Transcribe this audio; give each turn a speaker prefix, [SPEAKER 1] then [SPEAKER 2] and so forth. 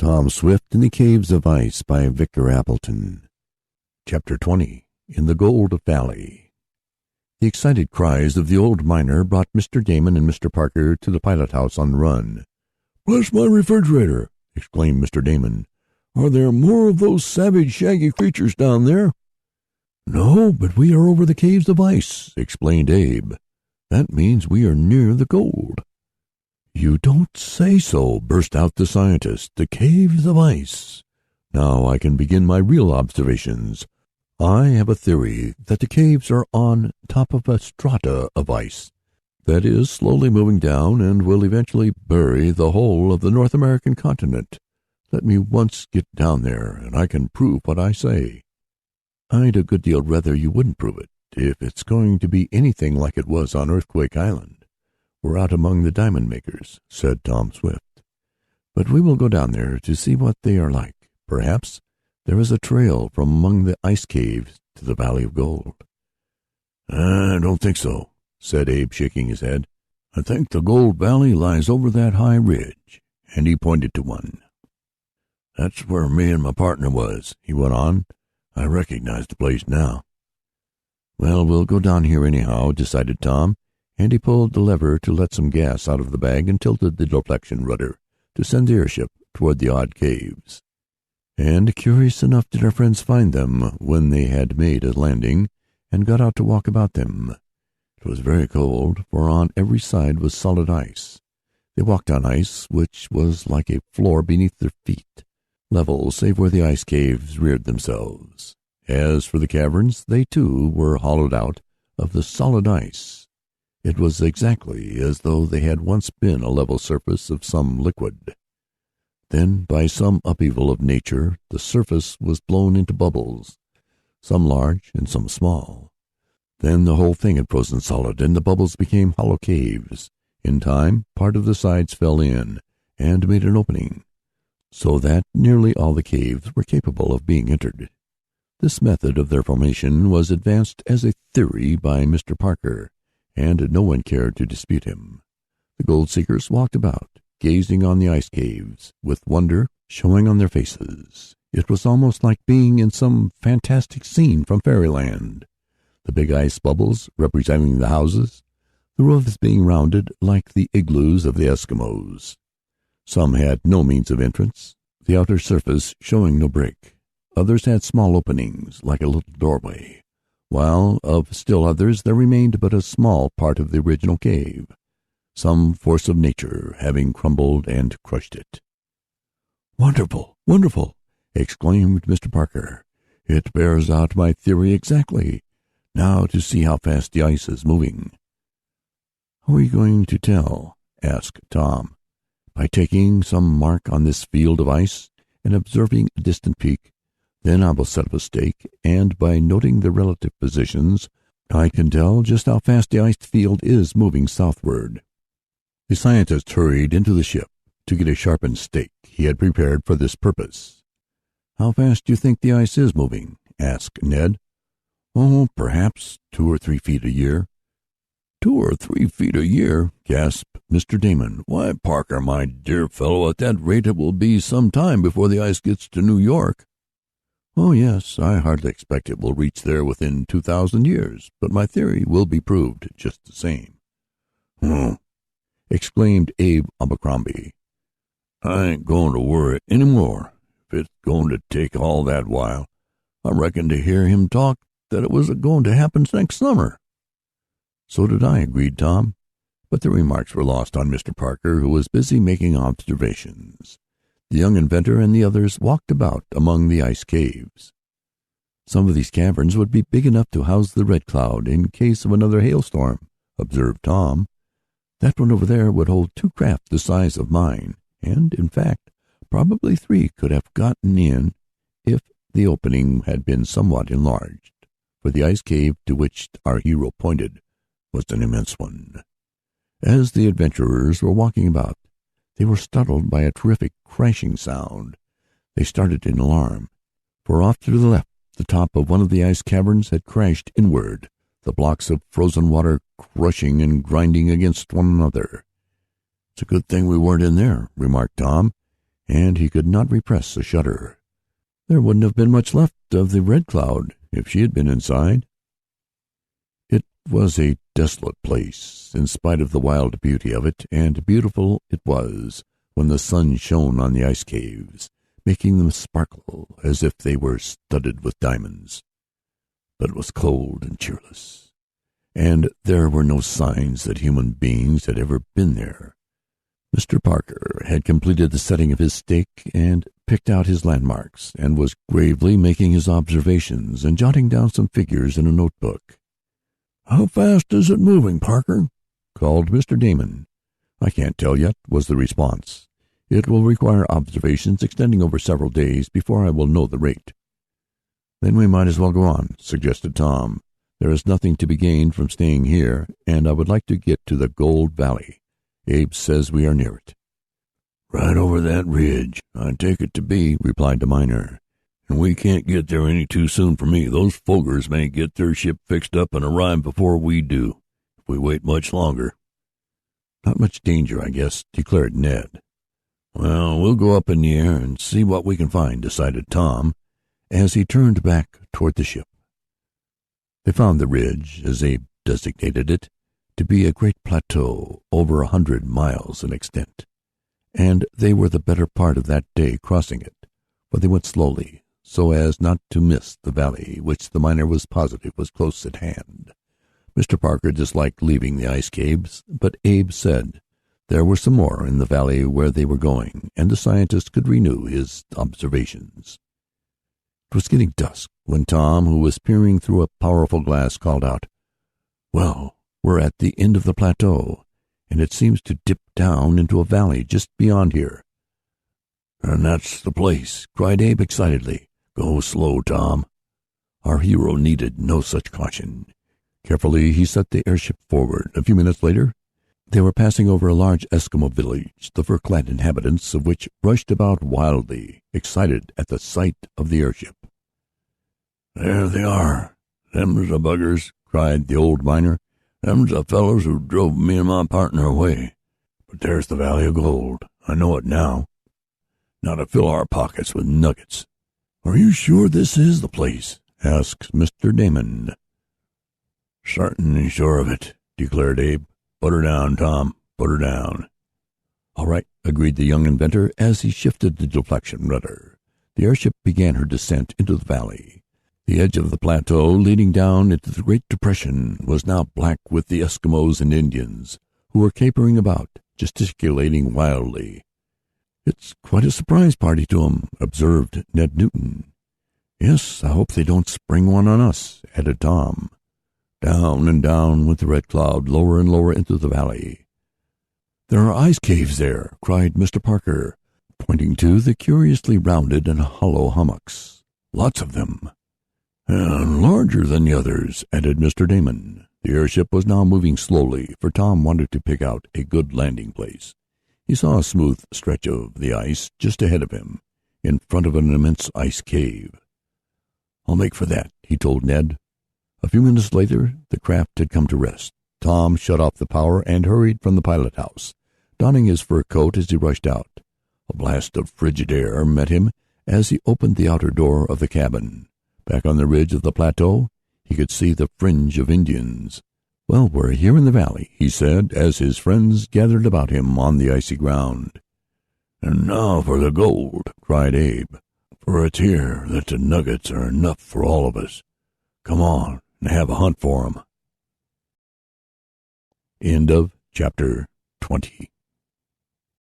[SPEAKER 1] Tom Swift in the Caves of Ice by Victor Appleton. Chapter 20. In the Gold Valley. The excited cries of the old miner brought Mr. Damon and Mr. Parker to the pilot house on the run.
[SPEAKER 2] "Bless my refrigerator!" exclaimed Mr. Damon. "Are there more of those savage, shaggy creatures down there?"
[SPEAKER 1] "No, but we are over the Caves of Ice," explained Abe. "That means we are near the gold." "You don't say so," burst out the scientist. "The Caves of Ice. Now I can begin my real observations. I have a theory that the caves are on top of a strata of ice that is slowly moving down and will eventually bury the whole of the North American continent. Let me once get down there, and I can prove what I say." "I'd a good deal rather you wouldn't prove it, if it's going to be anything like it was on Earthquake Island. We're out among the diamond makers," said Tom Swift. "But we will go down there to see what they are like. Perhaps there is a trail from among the ice caves to the Valley of Gold."
[SPEAKER 2] "I don't think so," said Abe, shaking his head. "I think the Gold Valley lies over that high ridge," and he pointed to one. "That's where me and my partner was," he went on. "I recognize the place now."
[SPEAKER 1] "Well, we'll go down here anyhow," decided Tom, and he pulled the lever to let some gas out of the bag and tilted the deflection rudder to send the airship toward the odd caves. And curious enough did our friends find them when they had made a landing and got out to walk about them. It was very cold, for on every side was solid ice. They walked on ice which was like a floor beneath their feet, level save where the ice caves reared themselves. As for the caverns, they too were hollowed out of the solid ice. It was exactly as though they had once been a level surface of some liquid. Then, by some upheaval of nature, the surface was blown into bubbles, some large and some small. Then the whole thing had frozen solid, and the bubbles became hollow caves. In time, part of the sides fell in and made an opening, so that nearly all the caves were capable of being entered. This method of their formation was advanced as a theory by Mr. Parker, and no one cared to dispute him. The gold seekers walked about, gazing on the ice caves, with wonder showing on their faces. It was almost like being in some fantastic scene from fairyland. The big ice bubbles representing the houses, the roofs being rounded like the igloos of the Eskimos. Some had no means of entrance, the outer surface showing no break. Others had small openings, like a little doorway, while of still others there remained but a small part of the original cave, some force of nature having crumbled and crushed it.
[SPEAKER 2] "Wonderful! Wonderful!" exclaimed Mr. Parker. "It bears out my theory exactly. Now to see how fast the ice is moving."
[SPEAKER 1] "How are you going to tell?" asked Tom. "By taking some mark on this field of ice and observing a distant peak. Then I will set up a stake, and by noting the relative positions, I can tell just how fast the ice field is moving southward." The scientist hurried into the ship to get a sharpened stake he had prepared for this purpose. "How fast do you think the ice is moving?" asked Ned.
[SPEAKER 2] "Oh, perhaps 2 or 3 feet a year."
[SPEAKER 1] "2 or 3 feet a year!" gasped Mr. Damon.
[SPEAKER 2] "Why, Parker, my dear fellow, at that rate it will be some time before the ice gets to New York."
[SPEAKER 1] "Oh, yes, I hardly expect it will reach there within 2,000 years, but my theory will be proved just the same."
[SPEAKER 2] Exclaimed Abe Abercrombie. "I ain't going to worry any more. If it's going to take all that while, I reckon to hear him talk that it was going to happen next summer."
[SPEAKER 1] "So did I," agreed Tom, but the remarks were lost on Mr. Parker, who was busy making observations. The young inventor and the others walked about among the ice caves. "Some of these caverns would be big enough to house the Red Cloud in case of another hailstorm," observed Tom. "That one over there would hold 2 craft the size of mine, and, in fact, probably 3 could have gotten in if the opening had been somewhat enlarged," for the ice cave to which our hero pointed was an immense one. As the adventurers were walking about, they were startled by a terrific crashing sound. They started in alarm, for off to the left the top of one of the ice caverns had crashed inward, the blocks of frozen water crushing and grinding against one another. "It's a good thing we weren't in there," remarked Tom, and he could not repress a shudder. There wouldn't have been much left of the Red Cloud if she had been inside. It was a desolate place, in spite of the wild beauty of it, and beautiful it was when the sun shone on the ice caves, making them sparkle as if they were studded with diamonds. But it was cold and cheerless, and there were no signs that human beings had ever been there. Mr. Parker had completed the setting of his stake and picked out his landmarks, and was gravely making his observations and jotting down some figures in a notebook.
[SPEAKER 2] "How fast is it moving, Parker?"
[SPEAKER 1] called Mr. Damon. "I can't tell yet," was the response. "It will require observations extending over several days before I will know the rate." "Then we might as well go on," suggested Tom. "There is nothing to be gained from staying here, and I would like to get to the Gold Valley. Abe says we are near it."
[SPEAKER 2] "Right over that ridge, I take it to be," replied the miner. "And we can't get there any too soon for me. Those Fogers may get their ship fixed up and arrive before we do, if we wait much longer."
[SPEAKER 1] "Not much danger, I guess," declared Ned.
[SPEAKER 2] "Well, we'll go up in the air and see what we can find," decided Tom,
[SPEAKER 1] as he turned back toward the ship. They found the ridge, as Abe designated it, to be a great plateau over 100 miles in extent, and they were the better part of that day crossing it, for they went slowly, so as not to miss the valley, which the miner was positive was close at hand. Mr. Parker disliked leaving the ice caves, but Abe said there were some more in the valley where they were going, and the scientist could renew his observations. It was getting dusk when Tom, who was peering through a powerful glass, called out, "Well, we're at the end of the plateau, and it seems to dip down into a valley just beyond here."
[SPEAKER 2] "And that's the place," cried Abe excitedly. "Go slow, Tom."
[SPEAKER 1] Our hero needed no such caution. Carefully he set the airship forward. A few minutes later they were passing over a large Eskimo village, the fur-clad inhabitants of which rushed about wildly, excited at the sight of the airship.
[SPEAKER 2] "There they are. Them's the buggers," cried the old miner. "Them's the fellows who drove me and my partner away. But there's the Valley of Gold. I know it now. Now to fill our pockets with nuggets."
[SPEAKER 1] "Are you sure this is the place?" asked Mr. Damon.
[SPEAKER 2] "Certainly sure of it," declared Abe. "Put her down, Tom. Put her down."
[SPEAKER 1] "All right," agreed the young inventor as he shifted the deflection rudder. The airship began her descent into the valley. The edge of the plateau leading down into the Great Depression was now black with the Eskimos and Indians, who were capering about, gesticulating wildly. "It's quite a surprise party to 'em," observed Ned Newton. "Yes, I hope they don't spring one on us," added Tom. Down and down went the Red Cloud, lower and lower into the valley. "There are ice caves there," cried Mr. Parker, pointing to the curiously rounded and hollow hummocks. "Lots of them."
[SPEAKER 2] "And larger than the others,"
[SPEAKER 1] added Mr. Damon. The airship was now moving slowly, for Tom wanted to pick out a good landing place. He saw a smooth stretch of the ice just ahead of him, in front of an immense ice cave. "I'll make for that," he told Ned. A few minutes later the craft had come to rest. Tom shut off the power and hurried from the pilot house, donning his fur coat as he rushed out. A blast of frigid air met him as he opened the outer door of the cabin. Back on the ridge of the plateau he could see the fringe of Indians. "Well, we're here in the valley," he said, as his friends gathered about him on the icy ground.
[SPEAKER 2] "And now for the gold," cried Abe, "for it's here that the nuggets are enough for all of us. Come on and have a hunt for 'em."
[SPEAKER 1] End of chapter 20.